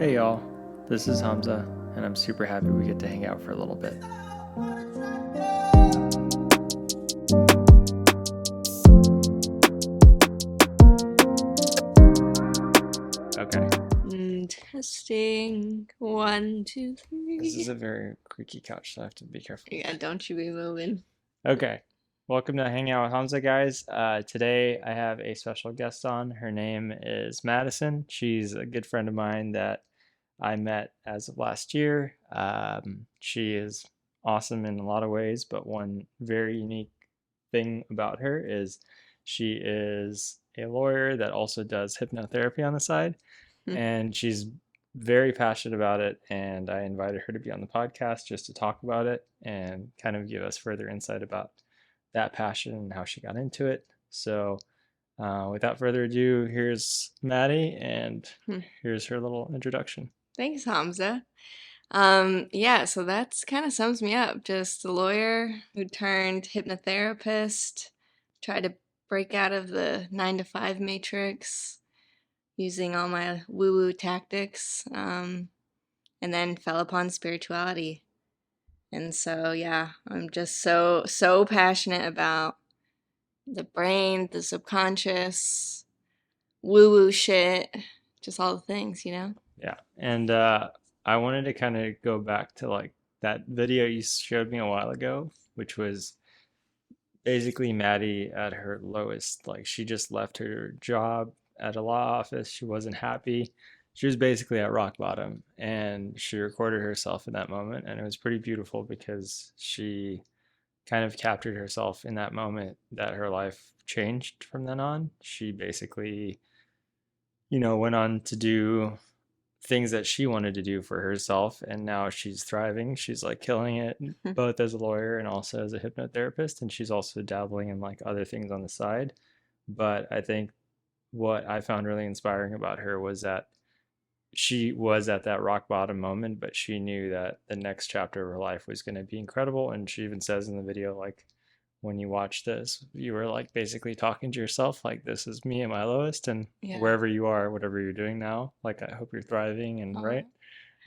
Hey y'all, this is Hamza, and I'm super happy we get to hang out for a little bit. Okay, Testing. 1, 2, this is 3. a very creaky couch, so I have to be careful with Yeah, that. don't you be moving. Okay, welcome to Hang Out with Hamza, guys. Today I have a special guest on. Her name is Madison. She's a good friend of mine that I met as of last year. She is awesome in a lot of ways, but one very unique thing about her is she is a lawyer that also does hypnotherapy on the side, and she's very passionate about it. And I invited her to be on the podcast just to talk about it and kind of give us further insight about that passion and how she got into it. So, without further ado, here's Maddie, and here's her little introduction. Thanks, Hamza. Yeah, so that's kind of sums me up. Just a lawyer who turned hypnotherapist, tried to break out of the 9 to 5 matrix using all my woo-woo tactics, and then fell upon spirituality. And so, yeah, I'm just so passionate about the brain, the subconscious, woo woo shit, just all the things. Yeah. And I wanted to kind of go back to like that video you showed me a while ago, which was basically Maddie at her lowest. Like she just left her job at a law office. She wasn't happy. She was basically at rock bottom, and she recorded herself in that moment. And it was pretty beautiful because she kind of captured herself in that moment that her life changed from then on. She basically, went on to do things that she wanted to do for herself, and now she's thriving. She's like killing it both as a lawyer and also as a hypnotherapist, and she's also dabbling in like other things on the side. But I think what I found really inspiring about her was that she was at that rock bottom moment, but she knew that the next chapter of her life was going to be incredible. And she even says in the video, like, when you watch this, you were like basically talking to yourself, like, this is me at my lowest, and Yeah. wherever you are, whatever you're doing now, like, I hope you're thriving and right.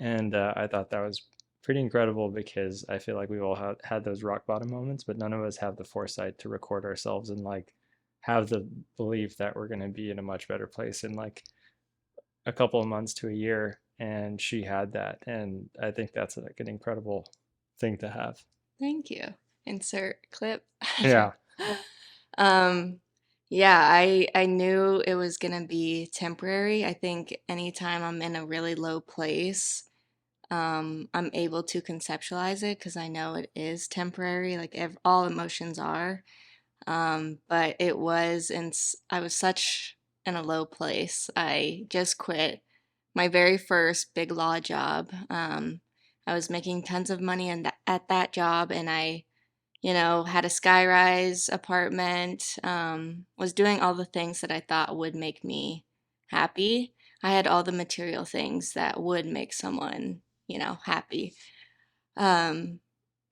And I thought that was pretty incredible because I feel like we've all had those rock bottom moments, but none of us have the foresight to record ourselves and like have the belief that we're going to be in a much better place in like a couple of months to a year. And she had that. And I think that's like an incredible thing to have. Thank you. Insert clip. Yeah. um, yeah, I knew it was gonna be temporary. I think anytime I'm in a really low place, I'm able to conceptualize it because I know it is temporary, like all emotions are. But I was such in a low place. I just quit my very first big law job. I was making tons of money at that job, and I had a skyrise apartment, was doing all the things that I thought would make me happy. I had all the material things that would make someone happy. Um,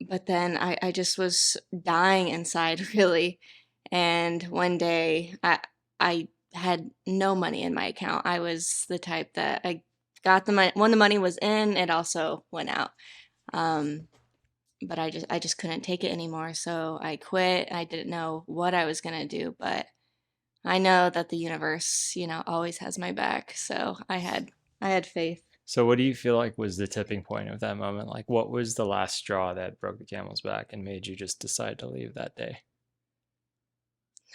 but then I just was dying inside, really. And one day I had no money in my account. I was the type that I got the money when the money was in, it also went out. Um, but I just couldn't take it anymore. So I quit. I didn't know what I was gonna do, but I know that the universe always has my back. So I had faith. So, what do you feel like was the tipping point of that moment? Like, what was the last straw that broke the camel's back and made you just decide to leave that day?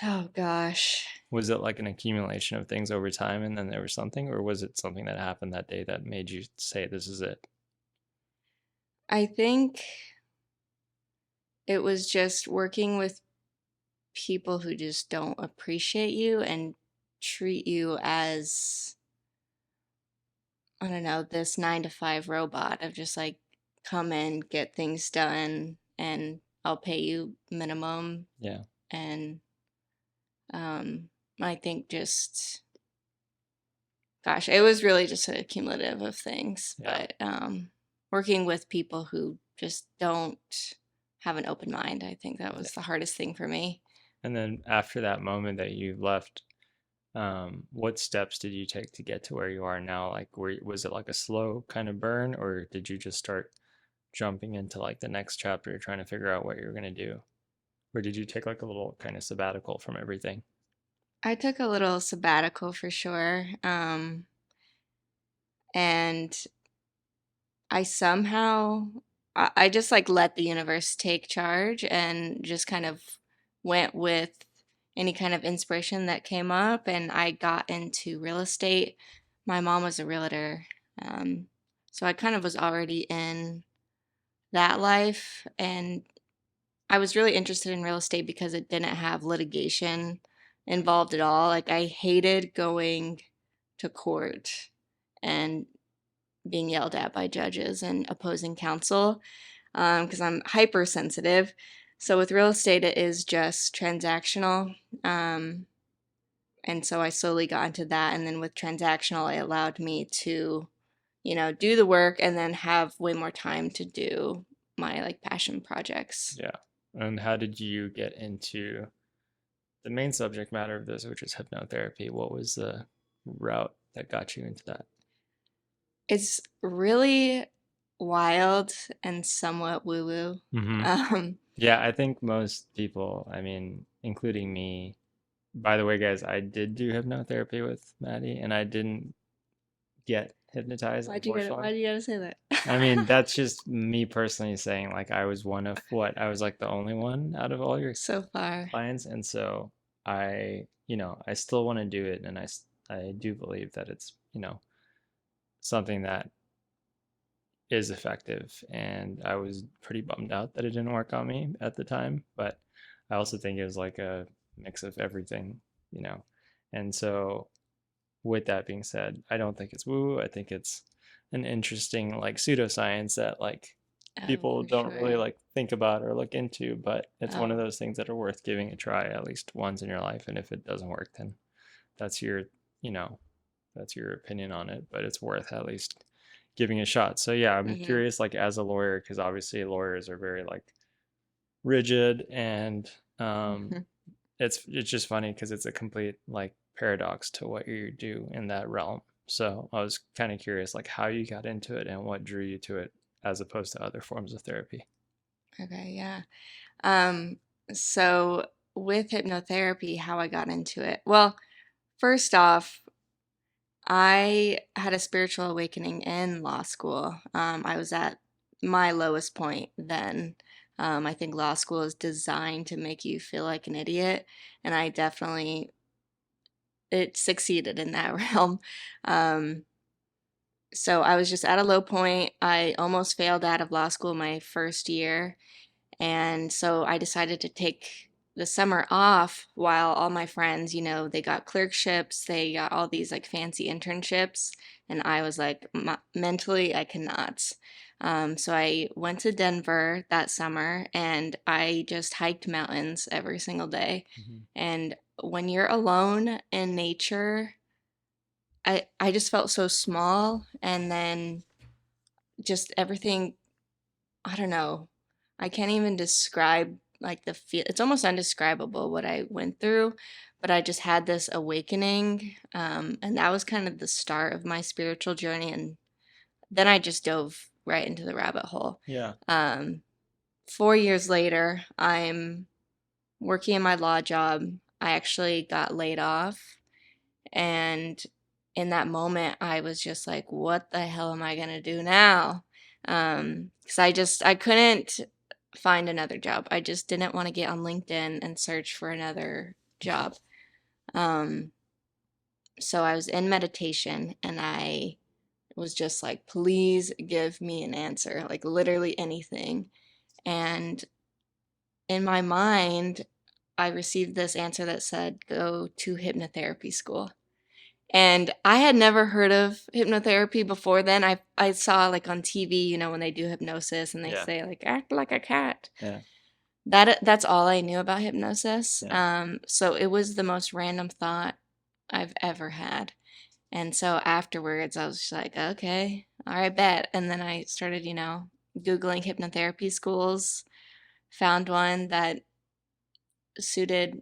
Oh gosh. Was it like an accumulation of things over time and then there was something, or was it something that happened that day that made you say, this is it? I think it was just working with people who just don't appreciate you and treat you as, I don't know, this 9 to 5 robot of just like come in, get things done, and I'll pay you minimum. Yeah. And um, I think just, gosh, it was really just a cumulative of things. Yeah. But working with people who just don't have an open mind, I think that Yeah. was the hardest thing for me. And then after that moment that you left, what steps did you take to get to where you are now? Like, was it like a slow kind of burn, or did you just start jumping into like the next chapter, trying to figure out what you're gonna do? Or did you take like a little kind of sabbatical from everything? I took a little sabbatical for sure. And I somehow, I just like let the universe take charge and just kind of went with any kind of inspiration that came up. And I got into real estate. My mom was a realtor. Um, so I kind of was already in that life. And I was really interested in real estate because it didn't have litigation involved at all. Like, I hated going to court and being yelled at by judges and opposing counsel because I'm hypersensitive. So with real estate, it is just transactional. Um, and so I slowly got into that. And then with transactional, it allowed me to, do the work and then have way more time to do my like passion projects. Yeah. And how did you get into the main subject matter of this, which is hypnotherapy? What was the route that got you into that? It's really wild and somewhat woo woo. Hmm. Um, Yeah, I think most people, I mean, including me, by the way, guys, I did do hypnotherapy with Maddie, and I didn't get hypnotized, why'd unfortunately. you gotta say that? I mean, that's just me personally saying, like, I was one of what? I was like the only one out of all your So far. clients, and so I still want to do it, and I do believe that it's, something that is effective, and I was pretty bummed out that it didn't work on me at the time, but I also think it was like a mix of everything, you know. And so with that being said, I don't think it's woo. I think it's an interesting like pseudoscience that like Oh, people for don't really sure. like think about or look into, but it's one of Oh, those things that are worth giving a try at least once in your life. And if it doesn't work, then that's your, you know, that's your opinion on it, but it's worth at least giving a shot. So yeah, I'm hmm curious, like as a lawyer, because obviously lawyers are very like rigid, and um, it's just funny because it's a complete like paradox to what you do in that realm. So I was kind of curious, like how you got into it and what drew you to it as opposed to other forms of therapy. Okay, yeah. Um, so with hypnotherapy, how I got into it. Well, first off, I had a spiritual awakening in law school. I was at my lowest point then. I think law school is designed to make you feel like an idiot, and I definitely it succeeded in that realm. Um, so I was just at a low point. I almost failed out of law school my first year. And so I decided to take the summer off while all my friends, they got clerkships, they got all these like fancy internships. And I was like, mentally, I cannot. So I went to Denver that summer and I just hiked mountains every single day. Hmm. And when you're alone in nature, I just felt so small. And then just everything, I don't know. I can't even describe like the feel. It's almost undescribable what I went through, but I just had this awakening, and that was kind of the start of my spiritual journey. And then I just dove right into the rabbit hole. Yeah. 4 years later, I'm working in my law job. I actually got laid off, and in that moment, I was just like, what the hell am I going to do now? Because I couldn't find another job. I just didn't want to get on LinkedIn and search for another job. Um, so I was in meditation and I was just like, please give me an answer, like literally anything. And in my mind, I received this answer that said, go to hypnotherapy school. And I had never heard of hypnotherapy before then. I saw like on TV, when they do hypnosis and they Yeah. say like act like a cat. Yeah. That's all I knew about hypnosis. Yeah. So it was the most random thought I've ever had. And so afterwards, I was just like, okay, all right, bet. And then I started, Googling hypnotherapy schools, found one that suited,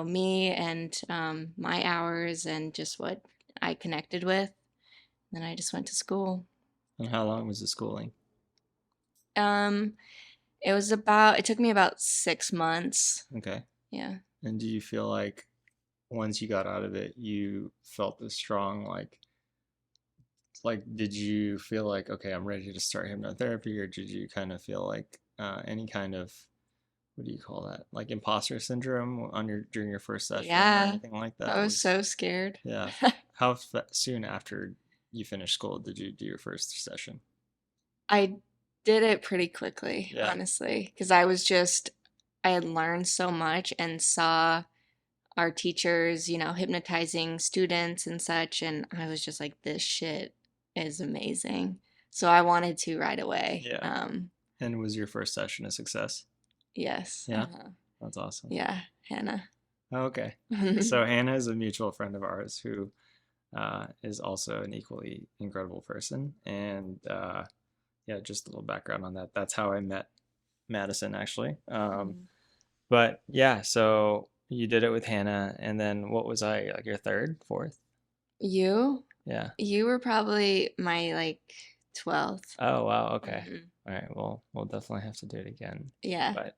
me and my hours and just what I connected with. Then I just went to school. And how long was the schooling? Um, it took me about 6 months. Okay. Yeah. And do you feel like once you got out of it, you felt this strong, like, did you feel like, okay, I'm ready to start hypnotherapy, or did you kind of feel like any kind of, what do you call that? Like imposter syndrome on your during your first session or Yeah. anything like I that? was so scared. Yeah. How soon after you finished school did you do your first session? I did it pretty quickly, Yeah. honestly, because I had learned so much and saw our teachers, hypnotizing students and such. And I was just like, this shit is amazing. So I wanted to right away. Yeah. And was your first session a success? Yes. Yeah. That's awesome. Yeah, Hannah. Okay. So Hannah is a mutual friend of ours who is also an equally incredible person. And yeah, just a little background on that. That's how I met Madison, actually. But yeah, so you did it with Hannah, and then what was I, like your third, fourth? You? Yeah. You were probably my like 12th. Oh, wow. Okay. Hmm. All right. Well, we'll definitely have to do it again. Yeah. But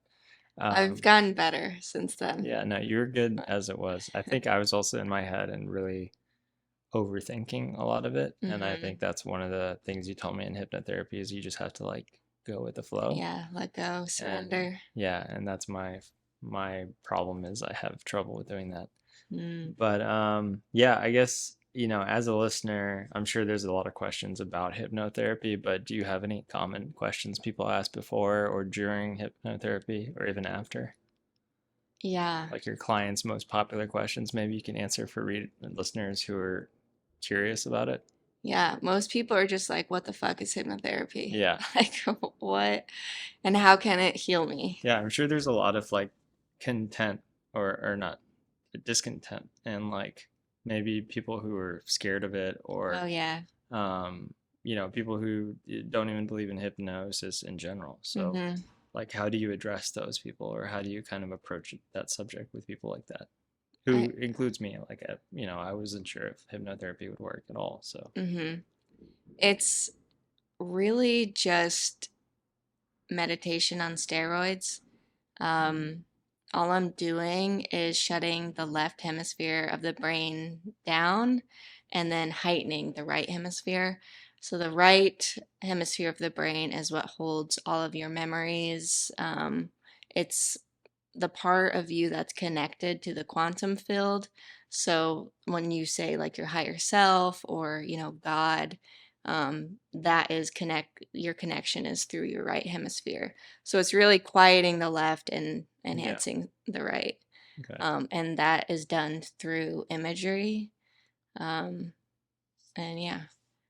I've um, gotten better since then. yeah, no, you were good But as it was. I think I was also in my head and really overthinking a lot of it. And I hmm think that's one of the things you told me in hypnotherapy is you just have to like go with the flow. yeah, let go, And surrender. yeah, and that's my problem is I have trouble with doing that. Mm. But yeah, I guess, as a listener, I'm sure there's a lot of questions about hypnotherapy, but do you have any common questions people ask before or during hypnotherapy or even after? Yeah. Like your clients' most popular questions, maybe you can answer for listeners who are curious about it. Yeah. Most people are just like, what the fuck is hypnotherapy? Yeah. Like, what? And how can it heal me? Yeah, I'm sure there's a lot of like content or not discontent and like maybe people who are scared of it Oh, or yeah. um, people who don't even believe in hypnosis in general. So, hmm like, how do you address those people, or how do you kind of approach that subject with people like that? I, Who includes me? Like, I wasn't sure if hypnotherapy would work at all. So, hmm It's really just meditation on steroids. Um, all I'm doing is shutting the left hemisphere of the brain down and then heightening the right hemisphere. So, the right hemisphere of the brain is what holds all of your memories. It's the part of you that's connected to the quantum field. So, when you say like your higher self or, God, that is your connection is through your right hemisphere. So it's really quieting the left and yeah. enhancing the right. Okay. And that is done through imagery. Um, and yeah,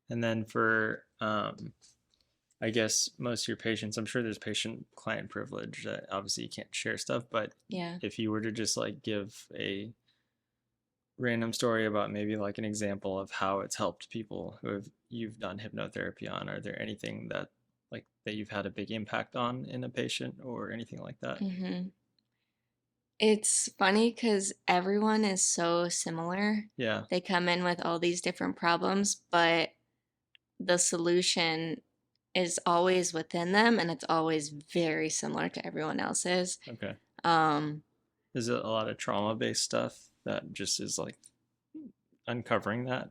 And then for, I guess most of your patients, I'm sure there's patient client privilege that obviously you can't share stuff, but yeah. if you were to just like give a random story about maybe like an example of how it's helped people who have you've done hypnotherapy on, are there anything that like that you've had a big impact on in a patient or anything like that? hmm It's funny because everyone is so similar. Yeah. They come in with all these different problems, but the solution is always within them and it's always very similar to everyone else's. Okay. Um, Is it a lot of trauma based stuff that just is like uncovering that?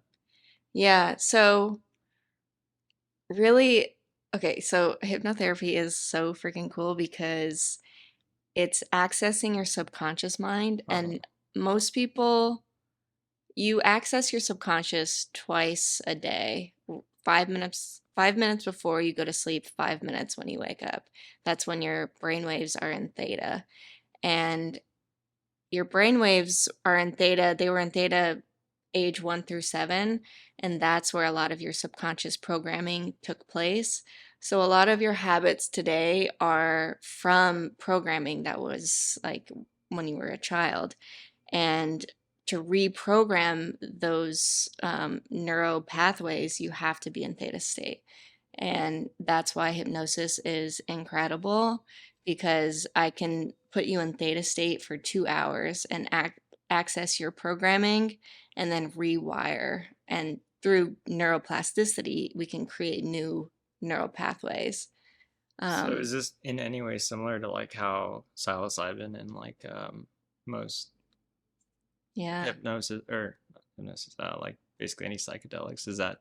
yeah, so really, okay, so hypnotherapy is so freaking cool because it's accessing your subconscious mind. Uh-huh. And most people, you access your subconscious twice a day, 5 minutes before you go to sleep, 5 minutes when you wake up. That's when your brain waves are in theta. And your brain waves are in theta, they were in theta age 1 through 7, and that's where a lot of your subconscious programming took place. So, a lot of your habits today are from programming that was like when you were a child. And to reprogram those neuro pathways, you have to be in theta state. And that's why hypnosis is incredible because I can put you in theta state for 2 hours and access your programming and then rewire. And through neuroplasticity, we can create new neural pathways. So is Um, this in any way similar to like how psilocybin and like most yeah, hypnosis or not hypnosis, like basically any psychedelics, is that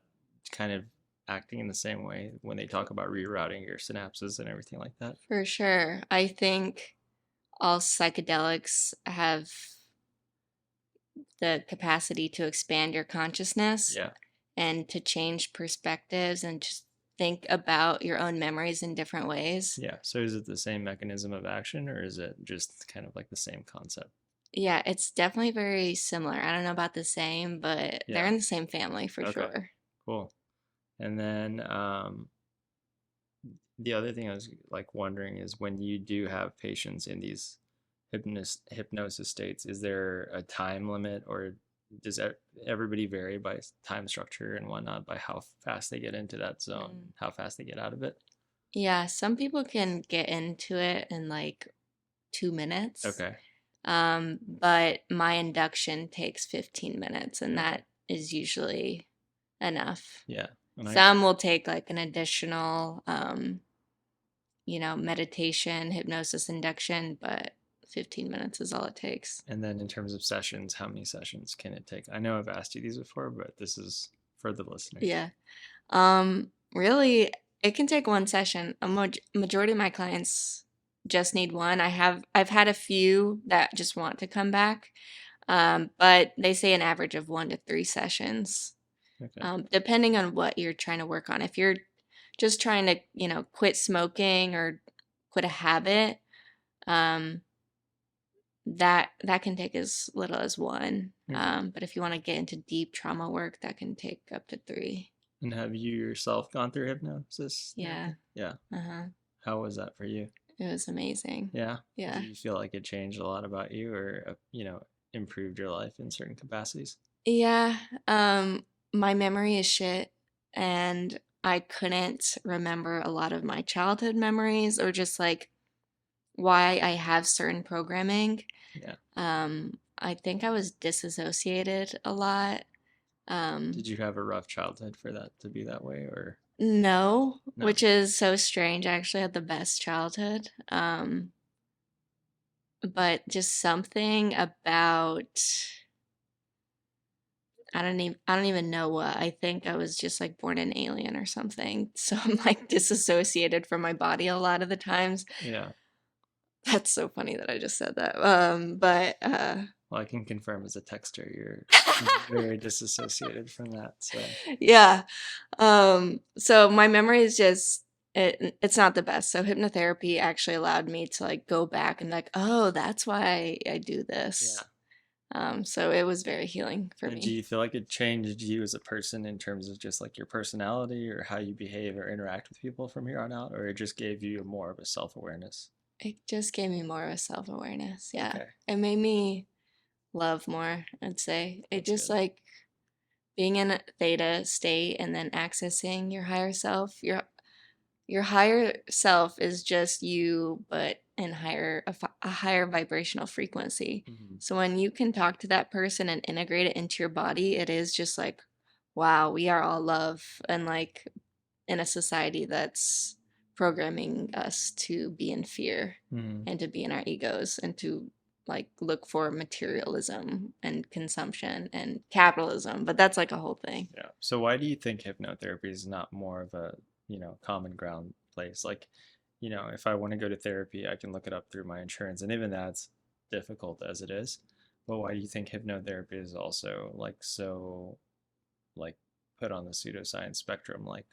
kind of acting in the same way when they talk about rerouting your synapses and everything like that? for sure. I think all psychedelics have the capacity to expand your consciousness Yeah. and to change perspectives and just think about your own memories in different ways. Yeah. So is it the same mechanism of action or is it just kind of like the same concept? Yeah, it's definitely very similar. I don't know about the same, but they're Yeah. in the same family for Okay. sure. Cool. And then the other thing I was like wondering is when you do have patients in these hypnosis states, is there a time limit or does everybody vary by time structure and whatnot by how fast they get into that zone, Mm. how fast they get out of it? Yeah, some people can get into it in like 2 minutes. Okay. But my induction takes 15 minutes, and Okay. that is usually enough. Yeah. And I Some will take like an additional, meditation, hypnosis induction, but 15 minutes is all it takes. and then in terms of sessions, how many sessions can it take? I know I've asked you these before, but this is for the listeners. Yeah. Really, it can take one session. Majority of my clients just need one. I've had a few that just want to come back, but they say an average of 1 to 3 sessions, Okay. depending on what you're trying to work on. If you're just trying to, quit smoking or quit a habit, um, that can take as little as one. Okay. But if you want to get into deep trauma work, that can take up to three. And have you yourself gone through hypnosis Yeah. therapy? Yeah. Uh-huh. How was that for you? It was amazing. Yeah. Did Yeah. you feel like it changed a lot about you or, improved your life in certain capacities? Yeah. My memory is shit, and I couldn't remember a lot of my childhood memories or just like why I have certain programming. Yeah. I think I was disassociated a lot. Did you have a rough childhood for that to be that way or No, no? which is so strange. I actually had the best childhood. But just something about I don't even know what. I think I was just like born an alien or something. So I'm like disassociated from my body a lot of the times. Yeah. That's so funny that I just said that. But Well, I can confirm as a texter, you're very disassociated from that. So, yeah. So my memory is just it's not the best. So hypnotherapy actually allowed me to like go back and like, oh, that's why I do yeah. this. So it was very healing for And do me. you feel like it changed you as a person in terms of just like your personality or how you behave or interact with people from here on out, or it just gave you more of a self-awareness? It just gave me more of a self-awareness. Yeah. Okay, It made me love more, I'd say. It that's just good. like being in a theta state and then accessing your higher self. Your higher self is just you, but in a higher vibrational frequency. Hmm. So when you can talk to that person and integrate it into your body, it is just like, wow, we are all love. And like in a society that's programming us to be in fear Hmm. and to be in our egos and to like look for materialism and consumption and capitalism. But that's like a whole thing. Yeah. So why do you think hypnotherapy is not more of a, common ground place? Like, if I want to go to therapy, I can look it up through my insurance, and even that's difficult as it is. But why do you think hypnotherapy is also like so like put on the pseudoscience spectrum? Like,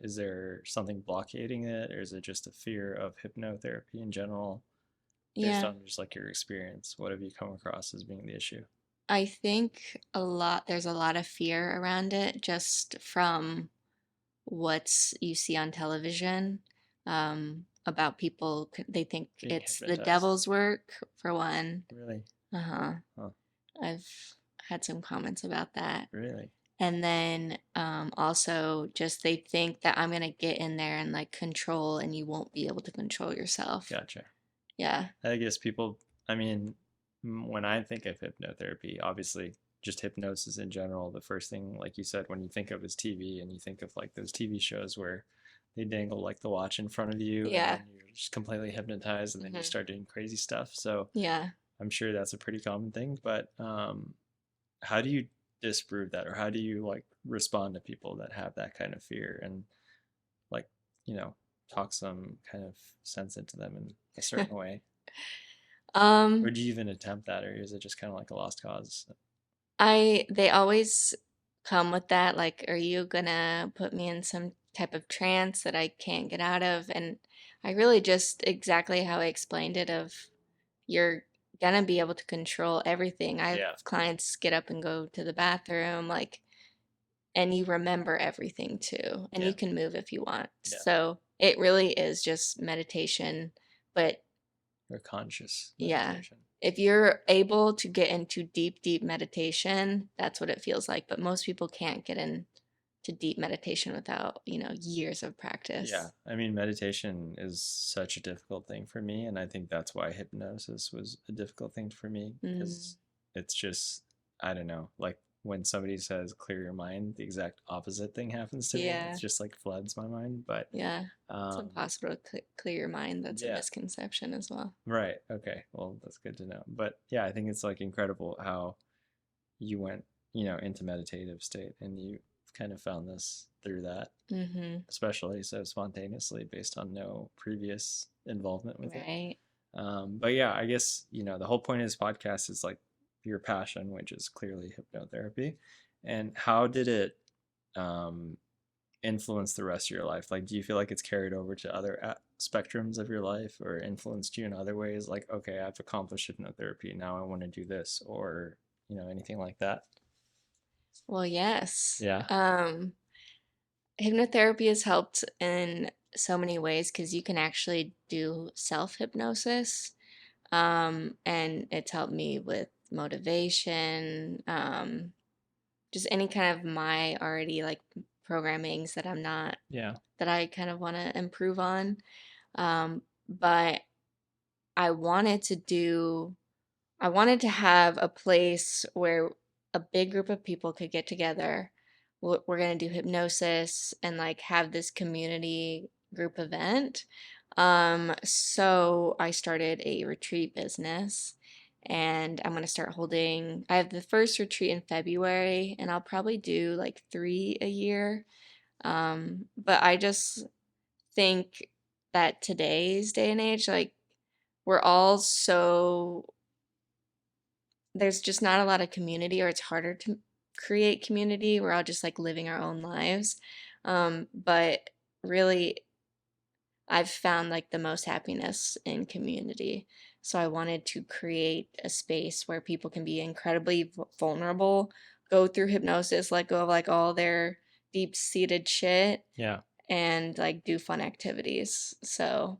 is there something blockading it, or is it just a fear of hypnotherapy in general, based Yeah. on just like your experience? What have you come across as being the issue? I think there's a lot of fear around it just from what you see on television, about people. They think Being it's the hypnotized? devil's work, for one. Really? Uh huh. Huh? I've had some comments about that. Really? And then also just they think that I'm gonna get in there and like control, and you won't be able to control yourself. Gotcha. Yeah. I guess people, I mean, when I think of hypnotherapy, obviously just hypnosis in general, the first thing, like you said, when you think of is TV, and you think of like those TV shows where they dangle like the watch in front of you and then Yeah. you're just completely hypnotized and then you Hmm. start doing crazy stuff. So Yeah. I'm sure that's a pretty common thing, but how do you disprove that, or how do you like respond to people that have that kind of fear and like, you know, talk some kind of sense into them in a certain way? um, Would you even attempt that, or is it just kind of like a lost cause? they always come with that, like, are you gonna put me in some type of trance that I can't get out of? And I really just exactly how I explained it of you're gonna be able to control everything. I have Yeah, clients get up and go to the bathroom, like, and you remember everything too, and yeah, you can move if you want. yeah. So it really is just meditation, but Or conscious yeah. meditation. If you're able to get into deep, deep meditation, that's what it feels like. But most people can't get into deep meditation without, years of Yeah, practice. I mean, meditation is such a difficult thing for me, and I think that's why hypnosis was a difficult thing for me Mm, because it's just, I don't know, like when somebody says clear your mind, the exact opposite thing happens to me. It's yeah. just like floods my mind. But Yeah. It's um, impossible to clear your mind. That's a yeah, misconception as well. right. Okay, well, that's good to know. But yeah, I think it's like incredible how you went, into meditative state and you kind of found this through that, Mm-hmm. especially so spontaneously based on no previous involvement with it. Right. But yeah, I guess, the whole point of this podcast is like your passion, which is clearly hypnotherapy. And how did it um, influence the rest of your life? Like, do you feel like it's carried over to other spectrums of your life or influenced you in other ways? Like, okay, I've accomplished hypnotherapy. Now I want to do this, or, anything like that? Well, yes. Yeah. Hypnotherapy has helped in so many ways because you can actually do self-hypnosis. And it's helped me with motivation, just any kind of my already like programmings that I'm not, Yeah. that I kind of want to improve on. But I wanted to do, I wanted to have a place where a big group of people could get together. We're going to do hypnosis and like have this community group event. So I started a retreat business, and I'm going to start holding, I have the first retreat in February, and I'll probably do like three a year. But I just think that today's day and age, like, we're all so, there's just not a lot of community, or it's harder to create community. We're all just like living our own lives. But really, I've found like the most happiness in community. So I wanted to create a space where people can be incredibly vulnerable, go through hypnosis, let go of like all their deep-seated shit, Yeah. and like do fun activities. So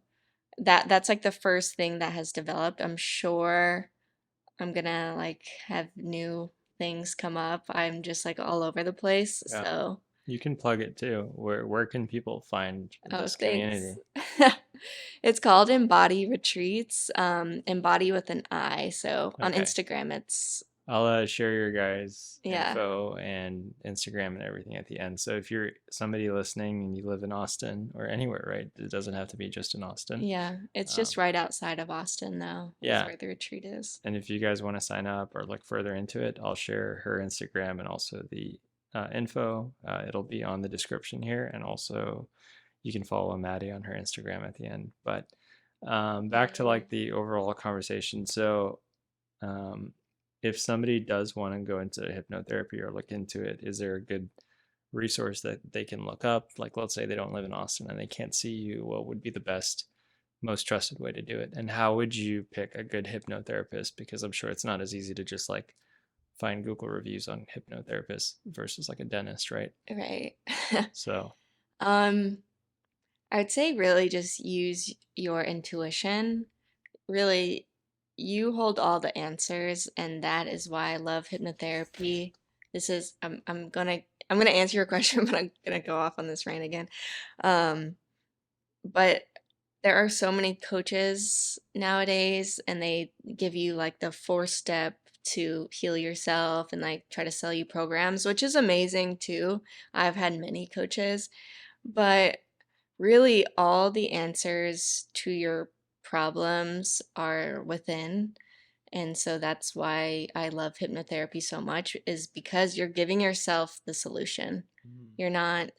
that's like the first thing that has developed. I'm sure I'm gonna like have new things come up. I'm just like all over the place. Yeah. So, You can plug it too. Where can people find oh, this thanks. community? It's called Embody Retreats. Embody with an I. So on Okay. Instagram, it's, I'll share your guys' yeah, info and Instagram and everything at the end. So if you're somebody listening and you live in Austin or anywhere, right? It doesn't have to be just in Austin. yeah. It's Um, just right outside of Austin, though, is yeah. where the retreat is. And if you guys want to sign up or look further into it, I'll share her Instagram and also the info. It'll be on the description here. And also, you can follow Maddie on her Instagram at the end. But back to Mm. like the overall conversation. So, um, if somebody does want to go into hypnotherapy or look into it, is there a good resource that they can look up? Like, let's say they don't live in Austin and they can't see you, what would be the best, most trusted way to do it? And how would you pick a good hypnotherapist? Because I'm sure it's not as easy to just like find Google reviews on hypnotherapists versus like a dentist, right? Right. So, um, I would say really just use your intuition. Really, you hold all the answers, and that is why I love hypnotherapy. I'm gonna I'm gonna answer your question, but I'm gonna go off on this rant again. Um, but there are so many coaches nowadays, and they give you like the 4 step to heal yourself and like try to sell you programs, which is amazing too. I've had many coaches, but really all the answers to your problems are within. And so that's why I love hypnotherapy so much, is because you're giving yourself the solution. Mm. You're not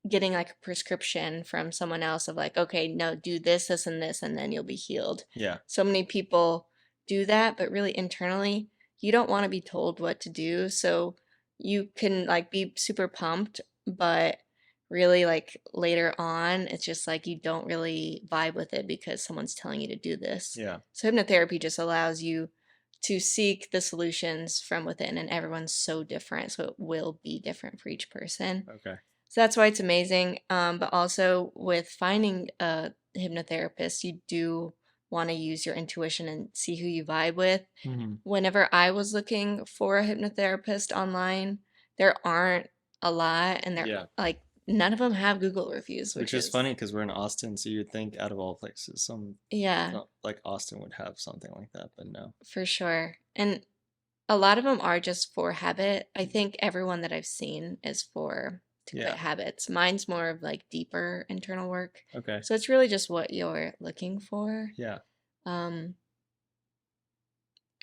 getting like a prescription from someone else of like, okay, no, do this, this, and this, and then you'll be healed. Yeah. So many people do that, but really internally, you don't want to be told what to do. So you can like be super pumped, but really like later on, it's just like you don't really vibe with it because someone's telling you to do this. Yeah. So hypnotherapy just allows you to seek the solutions from within, and everyone's so different, so it will be different for each person. Okay. So that's why it's amazing. But also with finding a hypnotherapist, you do want to use your intuition and see who you vibe with. Hmm. Whenever I was looking for a hypnotherapist online, there aren't a lot, and they're Yeah. like none of them have Google reviews, Which which is is funny because we're in Austin, so you'd think out of all places, yeah, like Austin would have something like that, but no. for sure. And a lot of them are just for habit. I think everyone that I've seen is for to quit Yeah. habits. Mine's more of like deeper internal work. Okay. So it's really just what you're looking for. Yeah. Um,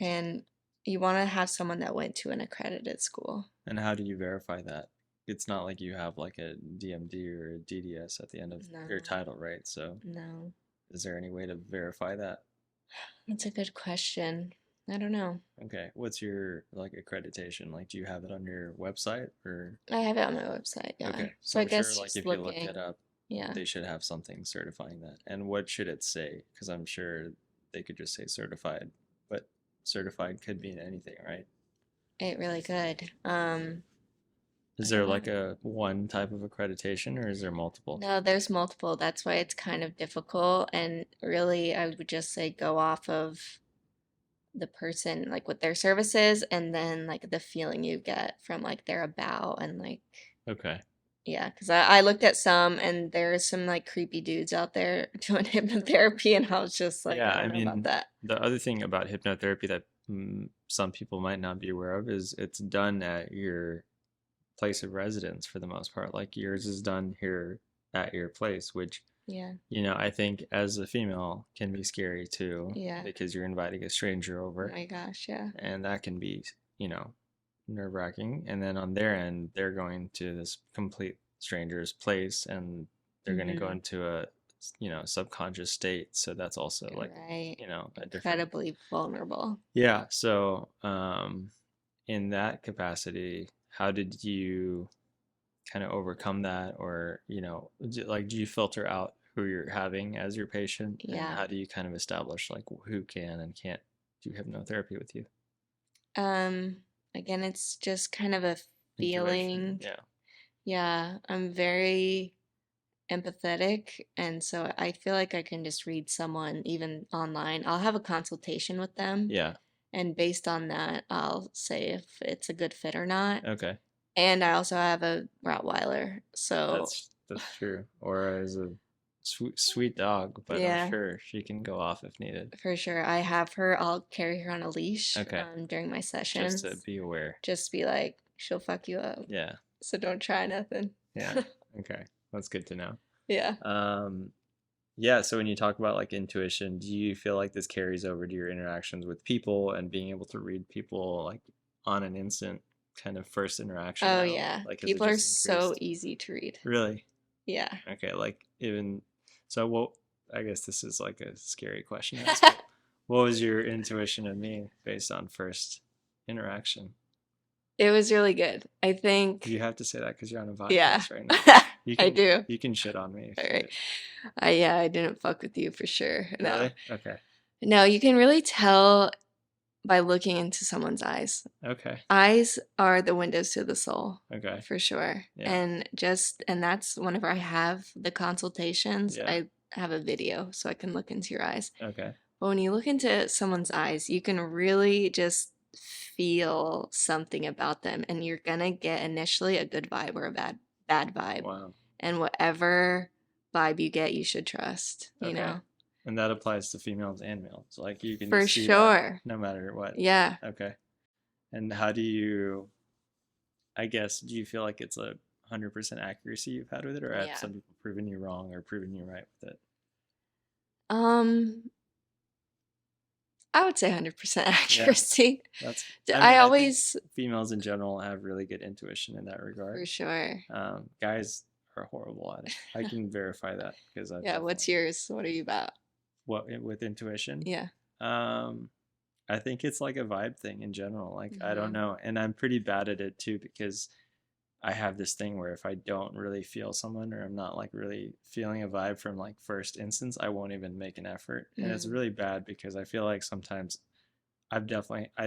and you want to have someone that went to an accredited school. And how do you verify that? It's not like you have like a DMD or a DDS at the end of your No, title, right? So no. is there any way to verify that? That's a good question. I don't know. Okay. What's your like accreditation? Like, do you have it on your website or? I have it on my website, yeah. Okay. So I I'm sure guess like just if you look looking, it up, yeah. they should have something certifying that. And what should it say? Because I'm sure they could just say certified, but certified could mean anything, right? It really could. Is I there don't like know. a one type of accreditation or is there multiple? No, there's multiple. That's why it's kind of difficult. And really, I would just say go off of the person, like what their service is, and then like the feeling you get from like their about and like, Okay. yeah. Because I looked at some and there's some like creepy dudes out there doing hypnotherapy, and I was just like, Yeah, I I don't know about mean, that. the other thing about hypnotherapy that some people might not be aware of is it's done at your place of residence for the most part. Like yours is done here at your place, which, Yeah. I think as a female can be scary too, Yeah. because you're inviting a stranger Oh over, my gosh. Yeah. and that can be, you know, nerve-wracking. And then on their end, they're going to this complete stranger's place and they're going to go Mm-hmm. into a, subconscious state. So that's also like, Right. a different. Incredibly vulnerable. Yeah. So, in that capacity, how did you kind of overcome that? Or, like, do you filter out who you're having as your patient? And Yeah. how do you kind of establish like who can and can't do hypnotherapy with you? Um, Again, it's just kind of a Intuition. feeling. Yeah. Yeah, I'm very empathetic, and so I feel like I can just read someone even online. I'll have a consultation with them, Yeah. and based on that, I'll say if it's a good fit or not. Okay. And I also have a Rottweiler, so That's true. Aura is a sweet sweet dog, but I'm yeah, sure she can go off if needed. for sure. I have her. I'll carry her on a leash Okay. during my Just to sessions. be aware. Just be like, she'll fuck you up, Yeah. so don't try nothing. Yeah. Okay. That's good to know. Yeah. Yeah, so when you talk about like intuition, do you feel like this carries over to your interactions with people and being able to read people like on an instant kind of first interaction Oh now? yeah. Like has it People are just so increased? easy to read. Really? Yeah. Okay, like even so what I guess this is like a scary question to ask, but what was your intuition of me based on first interaction? It was really good. I You think, have to say that because you're on a yeah. podcast right now. You I can do. you can shit on me if All you right. wish. Yeah, I didn't fuck with you for sure. No. Really? Okay. No, you can really tell by looking into someone's eyes. Okay. Eyes are the windows to the soul, Okay. for sure. Yeah. And that's whenever I have the consultations, Yeah. I have a video so I can look into your eyes. Okay. But when you look into someone's eyes, you can really just feel something about them, and you're gonna get initially a good vibe or a bad vibe. Wow. And whatever vibe you get, you should trust, you Okay. know? And that applies to females and males. Like you can For see that sure. no matter what. Yeah. Okay. And how do you, I guess, do you feel like it's 100% accuracy you've had with it, or have Yeah. some people proven you wrong or proven you right with it? Um, I would say 100% Yeah, accuracy. I I mean, I think always, females in general have really good intuition in that for regard. sure. Guys are horrible at it. I can verify that because I've Yeah, what's definitely, yours? What are you about? with intuition. Yeah. Um, I think it's like a vibe thing in general. Like, I don't Hmm. know. And I'm pretty bad at it too because I have this thing where if I don't really feel someone or I'm not like really feeling a vibe from like first instance, I won't even make an effort. And it's Mm. really bad because I feel like sometimes I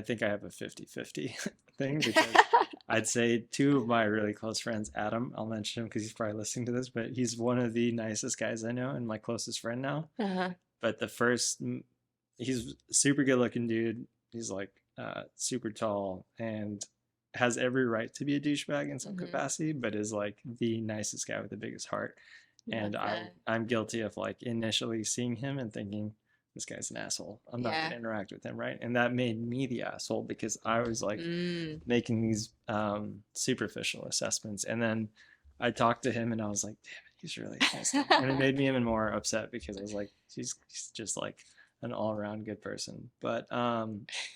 think I have a 50-50 thing because I'd say two of my really close friends, Adam, I'll mention him because he's probably listening to this, but he's one of the nicest guys I know and my closest friend now. Uh-huh. But he's a super good looking dude. He's like super tall and has every right to be a douchebag in some Hmm. capacity, but is like the nicest guy with the biggest heart. And Love that. I'm guilty of like initially seeing him and thinking, this guy's an asshole. I'm not going Yeah. to interact with him, right? And that made me the asshole because I was like Mm. making these superficial assessments. And then I talked to him and I was like, damn it, he's really nice guy. And it made me even more upset because I was like, he's just like an all around good person. But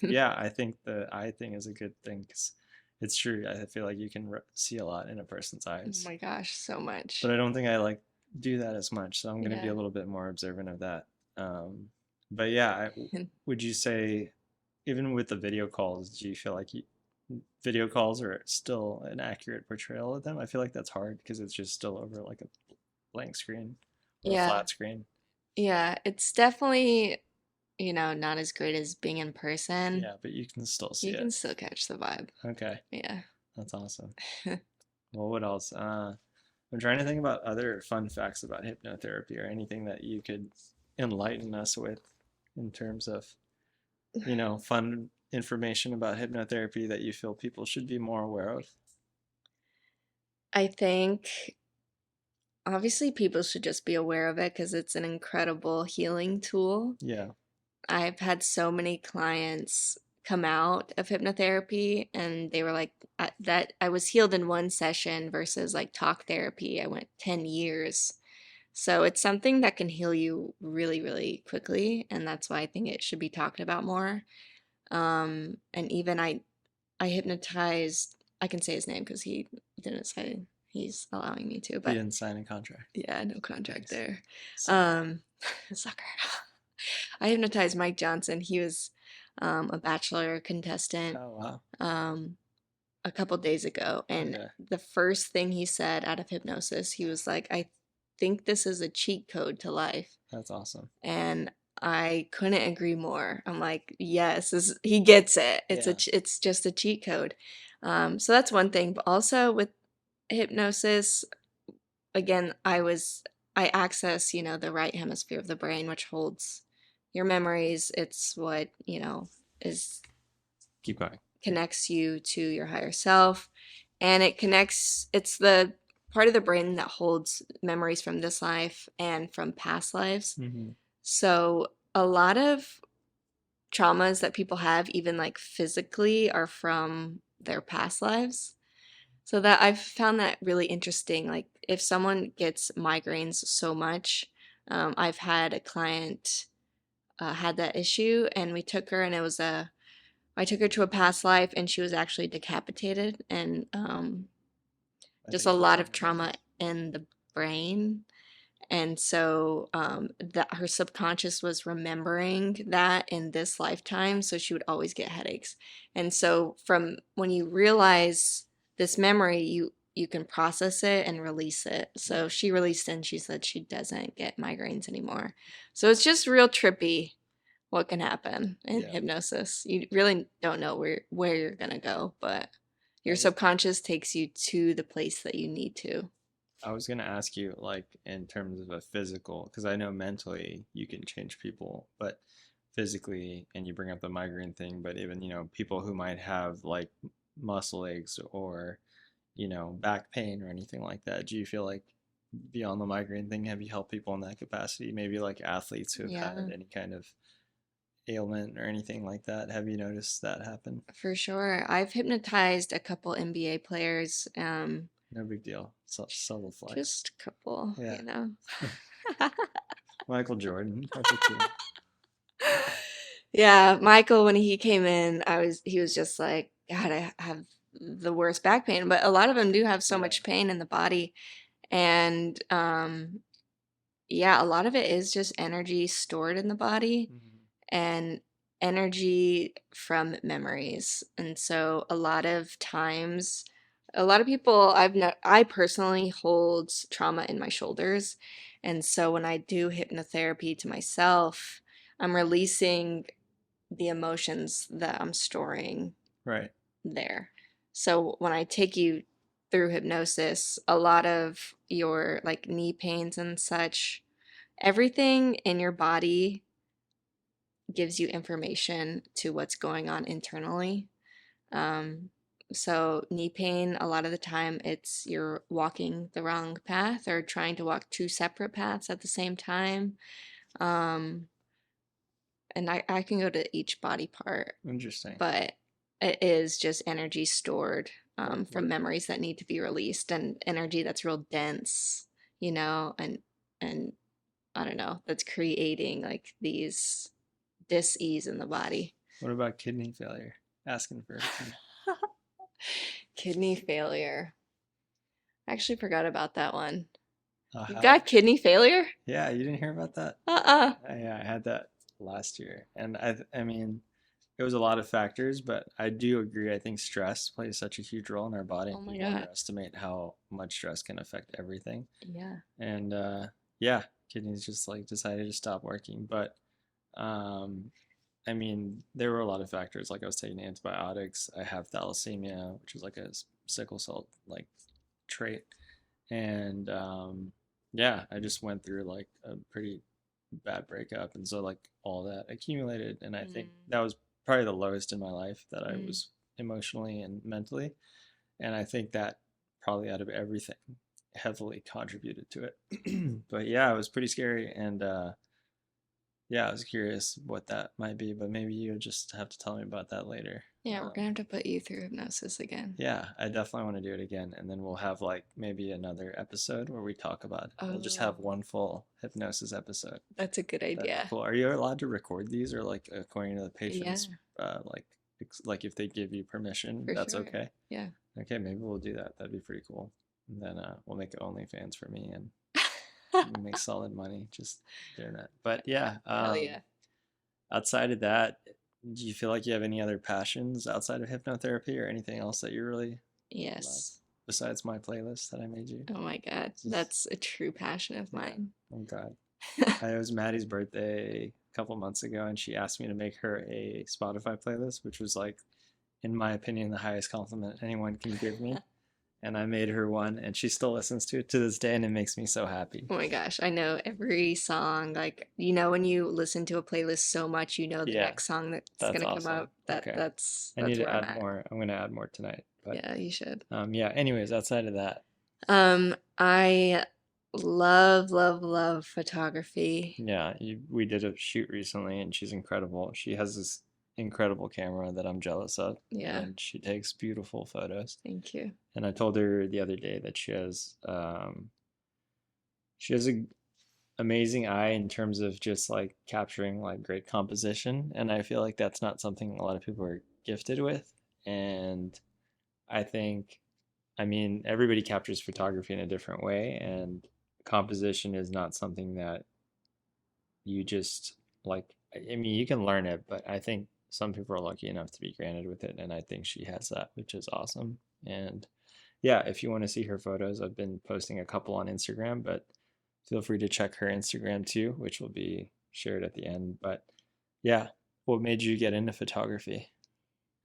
yeah, I think the eye thing is a good thing because it's true. I feel like you can see a lot in a person's Oh eyes, my gosh, so but much. I don't think I like do that as much. So I'm going to be Yeah. a little bit more observant of that. But yeah, would you say even with the video calls, do you feel like video calls are still an accurate portrayal of them? I feel like that's hard because it's just still over like a blank screen or a Yeah. flat screen. Yeah. It's definitely, not as great as being in person. Yeah, but you can still see You it. can still catch the vibe. Okay, Yeah. that's awesome. Well, what else? I'm trying to think about other fun facts about hypnotherapy or anything that you could enlighten us with in terms of, fun information about hypnotherapy that you feel people should be more aware of. I think obviously people should just be aware of it because it's an incredible healing tool. Yeah, I've had so many clients come out of hypnotherapy and they were like that I was healed in one session versus like talk therapy. I went 10 years. So it's something that can heal you really, really quickly, and that's why I think it should be talked about more. And even I hypnotized, I can say his name because he didn't say he's allowing me to, he but didn't sign a contract. yeah, no contract Nice. there. Sucker. Um, sucker. I hypnotized Mike Johnson. He was a bachelor contestant Oh wow. um, a couple days ago, and Okay, the first thing he said out of hypnosis, he was like, "I think this is a cheat code to life," that's awesome. and I couldn't agree more. I'm like, "Yes, he gets it. Yeah. It's just a cheat code." So that's one thing, but also with hypnosis, again, I access, the right hemisphere of the brain, which holds your memories. It's what, is Keep going. connects you to your higher self. And it's the part of the brain that holds memories from this life and from past lives. Mm-hmm. So a lot of traumas that people have, even like physically, are from their past lives. So that I've found that really interesting. Like if someone gets migraines so much, I've had a client had that issue, and we took her, and I took her to a past life, and she was actually decapitated, and I just think a you lot told of me about trauma that. in the brain. And so that her subconscious was remembering that in this lifetime, so she would always get headaches. And so from when you realize this memory, you can process it and release it. So she released it and she said she doesn't get migraines anymore. So it's just real trippy what can happen in Yeah. hypnosis. You really don't know where you're gonna go, but your That was subconscious takes you to the place that you need to. I was gonna ask you like in terms of a physical, because I know mentally you can change people, but physically, and you bring up the migraine thing, but even, people who might have like muscle aches or, back pain or anything like that, do you feel like beyond the migraine thing, have you helped people in that capacity? Maybe like athletes who have Yeah, had any kind of ailment or anything like that. Have you noticed that happen? for sure. I've hypnotized a couple NBA players, No big deal. Subtle flex. just a couple, Yeah. you know. Michael Jordan. That's a cool. Yeah, Michael, when he came in, he was just like, God, I have the worst back pain. But a lot of them do have so Yeah. much pain in the body. And yeah, a lot of it is just energy stored in the body Mhm. and energy from memories. And so a lot of times, a lot of people I personally hold trauma in my shoulders. And so when I do hypnotherapy to myself, I'm releasing the emotions that I'm storing Right. there. So when I take you through hypnosis, a lot of your like knee pains and such, everything in your body gives you information to what's going on internally. Um, so knee pain, a lot of the time it's you're walking the wrong path or trying to walk two separate paths at the same time. Um, and I can go to each body part, Interesting. but it is just energy stored What from memories that need to be released and energy that's real dense, you know, and I don't know, that's creating like these dis-ease in the body. what about kidney failure? Asking for some. Kidney failure. I actually forgot about that one. You've How? got kidney failure? Yeah, you didn't hear about that? Uh-uh. Yeah, I had that last year, and I mean, it was a lot of factors, but I do agree. I think stress plays such a huge role in our body, Oh and my people God. underestimate how much stress can affect everything. Yeah. And yeah, kidneys just like decided to stop working. But um, I mean, there were a lot of factors. Like I was taking antibiotics. I have thalassemia, which is like a sickle cell like trait, and yeah, I just went through like a pretty bad breakup, and so like all that accumulated, and I think Mm, that was probably the lowest in my life that I mm, was emotionally and mentally, and I think that probably out of everything heavily contributed to it. But yeah, it was pretty scary, and yeah, I was curious what that might be, but maybe you just have to tell me about that later. yeah, we're gonna have to put you through hypnosis again. Yeah, I definitely want to do it again, and then we'll have like maybe another episode where we talk about it. We'll just Oh, have one full hypnosis episode. that's a good That'd be idea. cool. Are you allowed to record these, or like according to the Yeah, patient's, like like if they give you permission, for that's sure. okay? Yeah. Okay, maybe we'll do that. That'd be pretty cool. And then we'll make OnlyFans for me, and make solid money just doing that. But yeah, Hell yeah. outside of that, do you feel like you have any other passions outside of hypnotherapy or anything else that you really love Yes. besides my playlist that I made you? Oh my God. Just, That's a true passion of yeah. mine. Oh God. It was Maddie's birthday a couple months ago, and she asked me to make her a Spotify playlist, which was like, in my opinion, the highest compliment anyone can give me. And I made her one, and she still listens to it to this day, and it makes me so happy. Oh my gosh, I know every song. Like, you know, when you listen to a playlist so much, you know the Yeah, next song that's that's gonna come awesome. up. That Okay, that's I need that's to where I'm add at. more. I'm gonna add more tonight. But Yeah, you should. yeah. Anyways, outside of that, I love, love, love photography. yeah, we did a shoot recently, and she's incredible. She has this incredible camera that I'm jealous of, Yeah, and she takes beautiful photos. thank you. And I told her the other day that she has a amazing eye in terms of just like capturing like great composition, and I feel like that's not something a lot of people are gifted with. And I think, I mean, everybody captures photography in a different way, and composition is not something that you just like. I mean, you can learn it, but I think some people are lucky enough to be granted with it, and I think she has that, which is awesome. And yeah, if you want to see her photos, I've been posting a couple on Instagram, but feel free to check her Instagram too, which will be shared at the end. But yeah, what made you get into photography?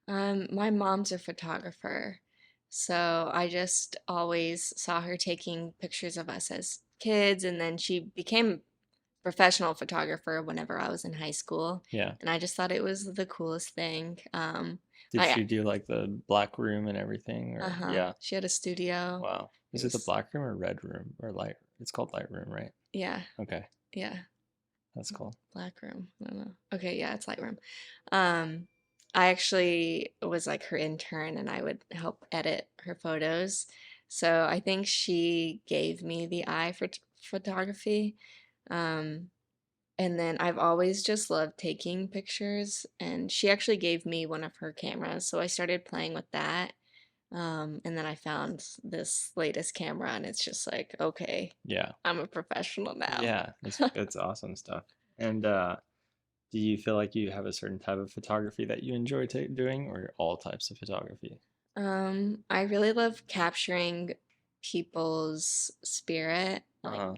My mom's a photographer, so I just always saw her taking pictures of us as kids, and then she became professional photographer whenever I was in high school, Yeah. and I just thought it was the coolest thing. Did I she do like the black room and everything? Or uh-huh. yeah. She had a studio. Wow. It Is it the was black room or red room or light? It's called light room, right? yeah, Okay. yeah. That's cool. Black room. I don't know. Okay, yeah, it's light room. Um, I actually was like her intern and I would help edit her photos. So I think she gave me the eye for photography. Um, and then I've always just loved taking pictures, and she actually gave me one of her cameras. So I started playing with that. And then I found this latest camera, and it's just like, okay, Yeah. I'm a professional now. Yeah. It's awesome stuff. And do you feel like you have a certain type of photography that you enjoy doing, or all types of photography? I really love capturing people's spirit, like Uh-huh.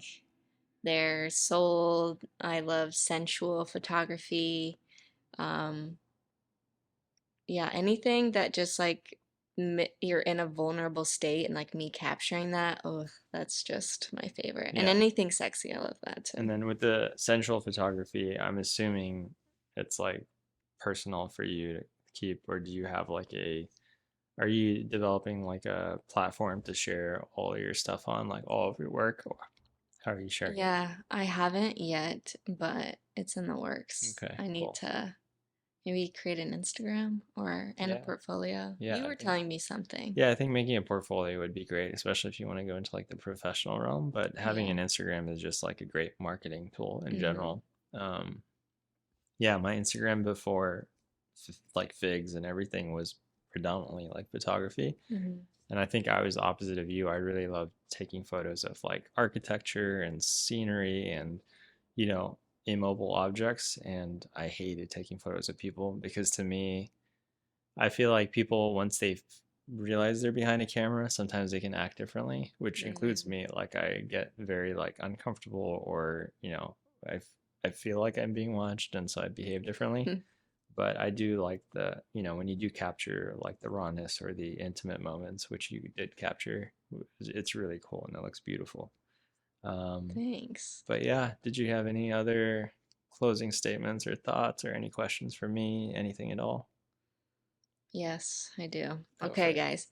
their soul. I love sensual photography. Um, yeah, anything that just like you're in a vulnerable state and like me capturing that, oh, that's just my favorite. And Yeah. anything sexy, I love that And too. then with the sensual photography, I'm assuming it's like personal for you to keep, or do you have like are you developing like a platform to share all your stuff on, like all of your work, or how are you sharing it? Yeah, I haven't yet, but it's in the works. Okay, I need cool. to maybe create an Instagram or and a Yeah, portfolio. yeah, You I were think telling me something. yeah, I think making a portfolio would be great, especially if you want to go into like the professional realm. But having Yeah. an Instagram is just like a great marketing tool in Hmm. general. Um, yeah, my Instagram before like figs and everything was predominantly like photography. Hmm. And I think I was opposite of you. I really love taking photos of like architecture and scenery and, you know, immobile objects. And I hated taking photos of people because to me, I feel like people, once they realize they're behind a camera, sometimes they can act differently, which includes Hmm. me. Like I get very like uncomfortable or, I feel like I'm being watched and so I behave differently. But I do like when you do capture like the rawness or the intimate moments, which you did capture, it's really cool and it looks beautiful. Um, Thanks. but yeah, did you have any other closing statements or thoughts or any questions for me? Anything at all? Yes, I do. Go for Okay, it. guys,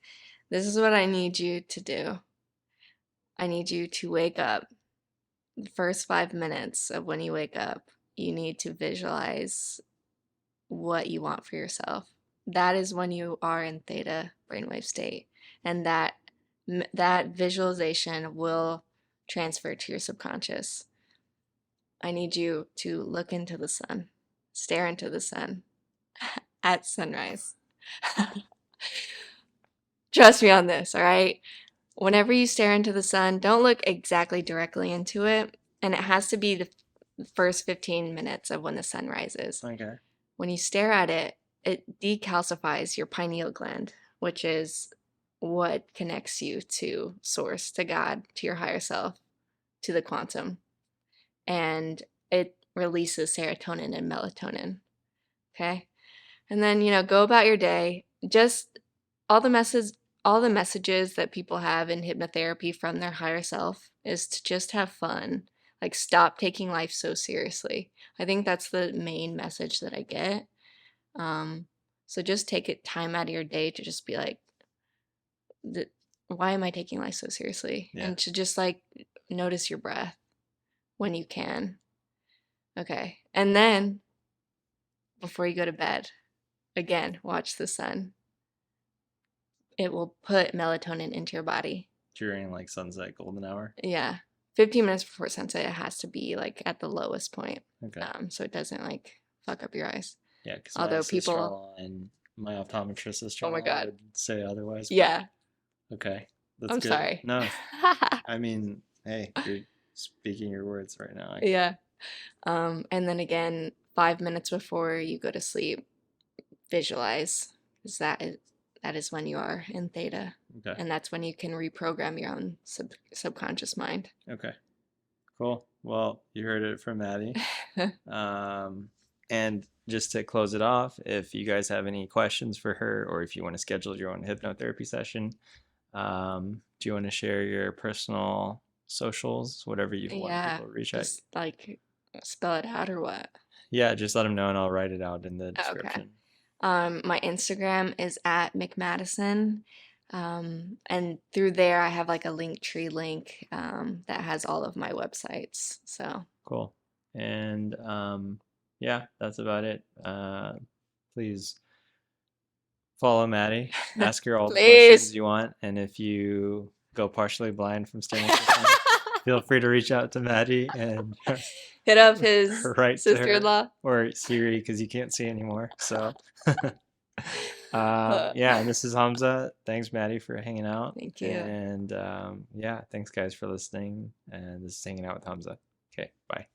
this is what I need you to do. I need you to wake up. The first 5 minutes of when you wake up, you need to visualize what you want for yourself. That is when you are in theta brainwave state, and that visualization will transfer to your subconscious. I need you to look into the sun, stare into the sun at sunrise. Trust me on this, all right? Whenever you stare into the sun, don't look exactly directly into it, and it has to be the first 15 minutes of when the sun rises. Okay. When you stare at it, it decalcifies your pineal gland, which is what connects you to source, to God, to your higher self, to the quantum. And it releases serotonin and melatonin. Okay? And then, go about your day. Just all the messages that people have in hypnotherapy from their higher self is to just have fun. Like stop taking life so seriously. I think that's the main message that I get. Um, so just take it time out of your day to just be like, why am I taking life so seriously? Yeah. And to just like notice your breath when you can. Okay. And then before you go to bed, again, watch the sun. It will put melatonin into your body. During like sunset golden hour. Yeah. 15 minutes before sunset, it has to be like at the lowest point. Okay. So it doesn't like fuck up your eyes. Yeah, because Although people, my optometrist oh sister my God. would say otherwise, but Yeah. okay, that's I'm good. sorry. No, I mean, hey, you're speaking your words right now. Yeah. And then again, 5 minutes before you go to sleep, visualize, because that is when you are in theta, Okay, and that's when you can reprogram your own subconscious mind. okay, cool. Well, you heard it from Maddie. And just to close it off, if you guys have any questions for her, or if you want to schedule your own hypnotherapy session, do you want to share your personal socials, whatever you want Yeah, people to reach out? just like spell it out or what? Yeah, just let them know and I'll write it out in the Okay. description. My Instagram is at McMadison. And through there, I have like a link tree link that has all of my websites. So Cool. And yeah, that's about it. Please follow Maddie, ask her all the questions please you want, and if you go partially blind from staring at your phone, feel free to reach out to Maddie and hit up his write to her sister-in-law. or Siri because you can't see anymore. So, Uh, yeah, and this is Hamza. Thanks, Maddie, for hanging out. Thank you. And yeah, thanks, guys, for listening. And this is Hanging Out with Hamza. Okay, bye.